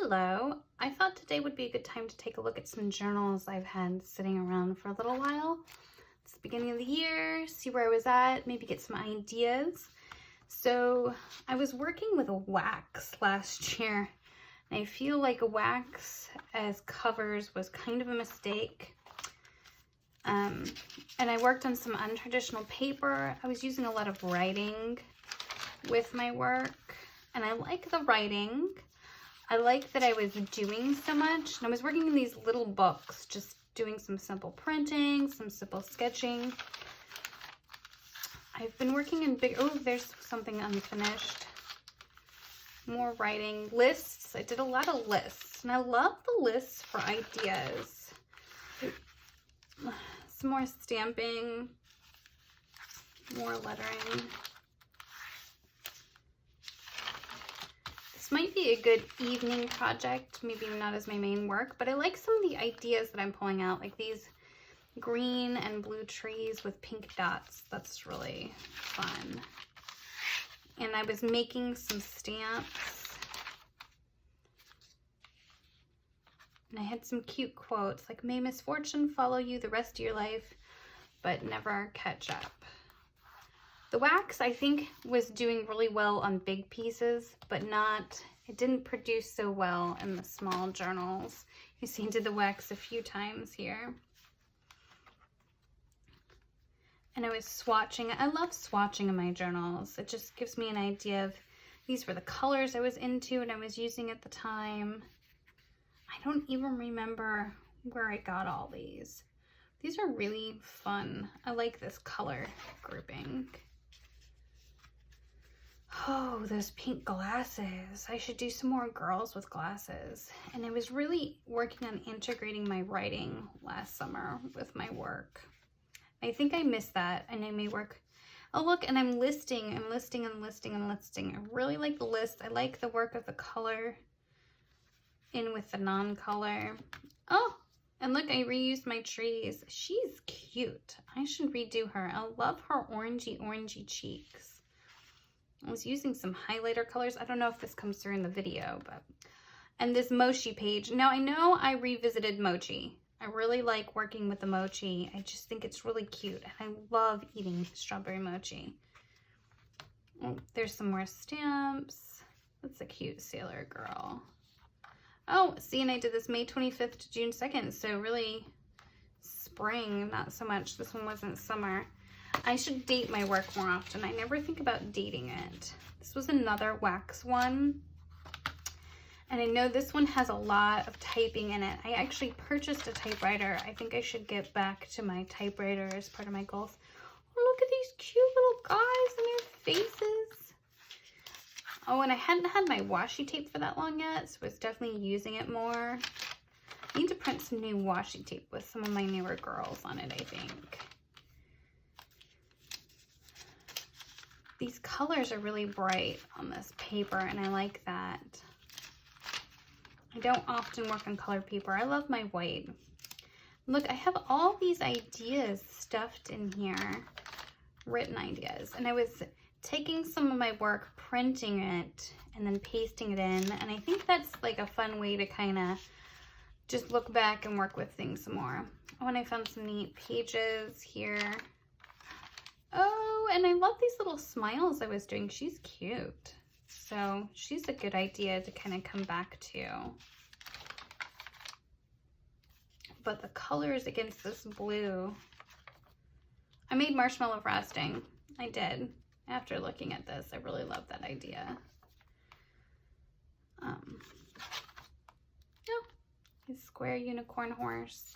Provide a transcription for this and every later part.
Hello, I thought today would be a good time to take a look at some journals I've had sitting around for a little while. It's the beginning of the year, see where I was at, maybe get some ideas. So I was working with a wax last year, and I feel like a wax as covers was kind of a mistake. And I worked on some untraditional paper. I was using a lot of writing with my work, and I like the writing. I like that I was doing so much, and I was working in these little books, just doing some simple printing, some simple sketching. I've been working in big, oh, there's something unfinished. More writing, lists. I did a lot of lists, and I love the lists for ideas. Some more stamping, more lettering. Might be a good evening project, maybe not as my main work, but I like some of the ideas that I'm pulling out, like these green and blue trees with pink dots. That's really fun. And I was making some stamps, and I had some cute quotes like, "May misfortune follow you the rest of your life, but never catch up." The wax, I think, was doing really well on big pieces, but it didn't produce so well in the small journals. You see, I did the wax a few times here. And I was swatching. I love swatching in my journals. It just gives me an idea of, these were the colors I was into and I was using at the time. I don't even remember where I got all these. These are really fun. I like this color grouping. Oh, those pink glasses. I should do some more girls with glasses. And I was really working on integrating my writing last summer with my work. I think I missed that, and I may work. Oh, look, and I'm listing. I really like the list. I like the work of the color in with the non-color. Oh, and look, I reused my trees. She's cute. I should redo her. I love her orangey cheeks. I was using some highlighter colors. I don't know if this comes through in the video, but, and this mochi page. Now I know I revisited mochi. I really like working with the mochi. I just think it's really cute, and I love eating strawberry mochi. Oh, there's some more stamps. That's a cute sailor girl. Oh, see, and I did this May 25th to June 2nd, so really spring, not so much. This one wasn't summer. I should date my work more often. I never think about dating it. This was another wax one. And I know this one has a lot of typing in it. I actually purchased a typewriter. I think I should get back to my typewriter as part of my goals. Oh, look at these cute little guys and their faces. Oh, and I hadn't had my washi tape for that long yet, so I was definitely using it more. I need to print some new washi tape with some of my newer girls on it, I think. These colors are really bright on this paper, and I like that. I don't often work on colored paper. I love my white. Look, I have all these ideas stuffed in here, written ideas, and I was taking some of my work, printing it, and then pasting it in, and I think that's like a fun way to kind of just look back and work with things some more. Oh, and I found some neat pages here. Oh, and I love these little smiles I was doing. She's cute. So she's a good idea to kind of come back to. But the colors against this blue. I made marshmallow frosting. I did. After looking at this, I really love that idea. Oh, his square unicorn horse.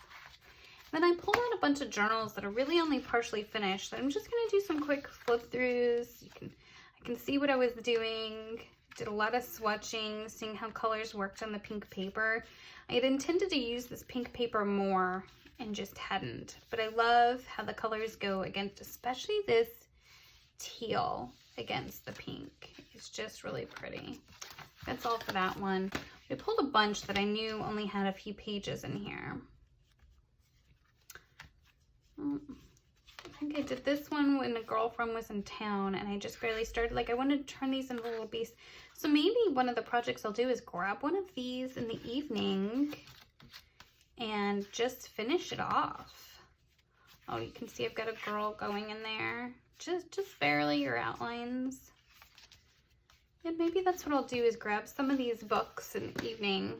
Then I pulled out a bunch of journals that are really only partially finished. I'm just going to do some quick flip throughs. I can see what I was doing. Did a lot of swatching, seeing how colors worked on the pink paper. I had intended to use this pink paper more and just hadn't. But I love how the colors go against, especially this teal against the pink. It's just really pretty. That's all for that one. I pulled a bunch that I knew only had a few pages in here. think I did this one when a girlfriend was in town and I just barely started. Like I wanted to turn these into little beasts. So maybe one of the projects I'll do is grab one of these in the evening and just finish it off. Oh, you can see I've got a girl going in there. Just barely your outlines. And maybe that's what I'll do is grab some of these books in the evening.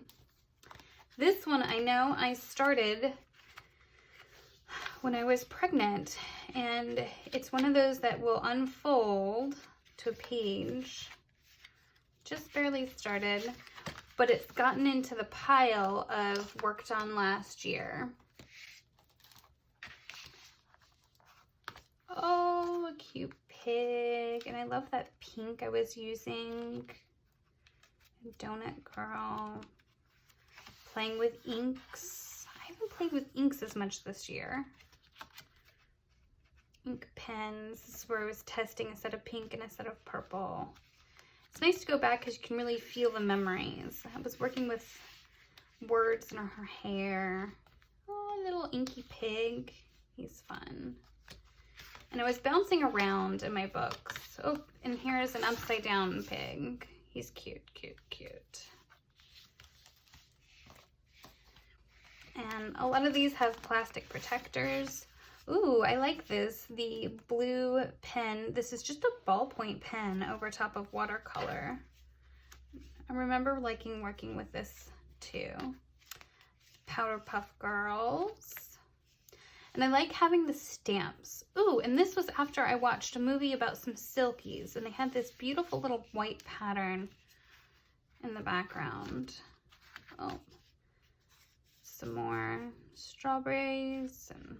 This one I know I started when I was pregnant, and it's one of those that will unfold to a page. Just barely started, but it's gotten into the pile of worked on last year. Oh, a cute pig, and I love that pink I was using. Donut Girl. Playing with inks. I haven't played with inks as much this year. Ink pens. This is where I was testing a set of pink and a set of purple. It's nice to go back because you can really feel the memories. I was working with words in her hair. Oh, little inky pig. He's fun. And I was bouncing around in my books. Oh, and here's an upside down pig. He's cute, cute, cute. And a lot of these have plastic protectors. Ooh, I like this. The blue pen. This is just a ballpoint pen over top of watercolor. I remember liking working with this too. Powder Puff Girls. And I like having the stamps. Ooh, and this was after I watched a movie about some silkies, and they had this beautiful little white pattern in the background. Oh, some more strawberries and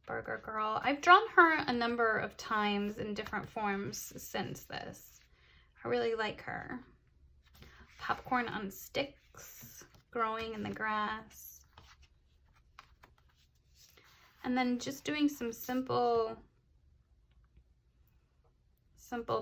Burger Girl. I've drawn her a number of times in different forms since this. I really like her. Popcorn on Sticks, growing in the grass. And then just doing some simple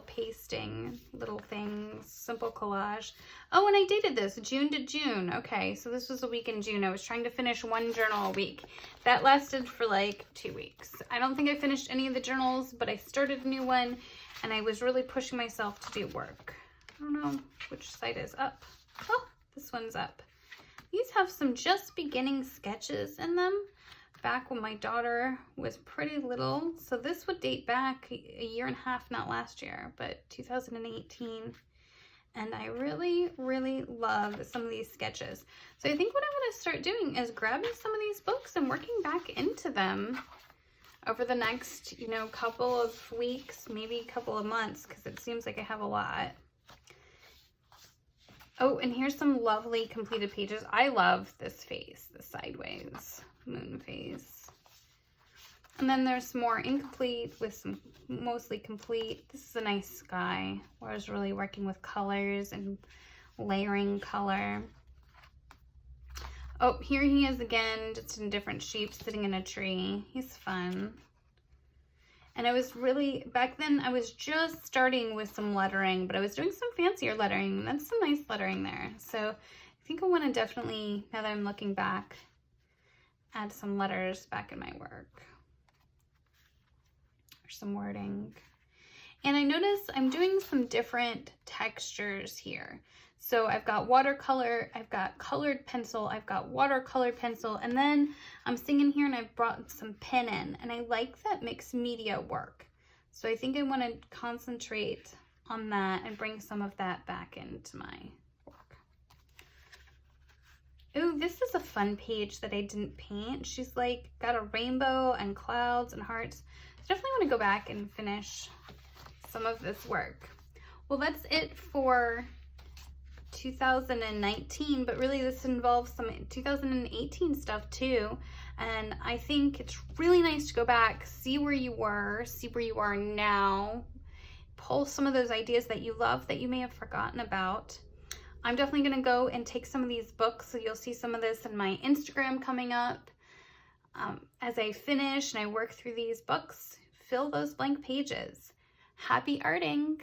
pasting little things, simple collage. Oh, and I dated this June to June. Okay, so this was a week in June. I was trying to finish one journal a week. That lasted for like 2 weeks. I don't think I finished any of the journals, but I started a new one and I was really pushing myself to do work. I don't know which side is up. Oh, this one's up. These have some just beginning sketches in them. Back when my daughter was pretty little. So this would date back a year and a half, not last year, but 2018. And I really, really love some of these sketches. So I think what I'm going to start doing is grabbing some of these books and working back into them over the next, couple of weeks, maybe a couple of months, because it seems like I have a lot. Oh, and here's some lovely completed pages. I love this face, the sideways moon face. And then there's more incomplete with some mostly complete. This is a nice sky where I was really working with colors and layering color. Oh, here he is again, just in different shapes, sitting in a tree. He's fun. And I was really, back then I was just starting with some lettering, but I was doing some fancier lettering. That's some nice lettering there. So I think I want to definitely, now that I'm looking back, add some letters back in my work. Or some wording. And I notice I'm doing some different textures here. So I've got watercolor, I've got colored pencil, I've got watercolor pencil, and then I'm sitting here and I've brought some pen in, and I like that mixed media work. So I think I want to concentrate on that and bring some of that back into my work. Ooh, this is a fun page that I didn't paint. She's like got a rainbow and clouds and hearts. So definitely want to go back and finish some of this work. Well, that's it for 2019, but really this involves some 2018 stuff too. And I think it's really nice to go back, see where you were, see where you are now, pull some of those ideas that you love that you may have forgotten about. I'm definitely going to go and take some of these books, so you'll see some of this in my Instagram coming up. As I finish and I work through these books, fill those blank pages. Happy arting!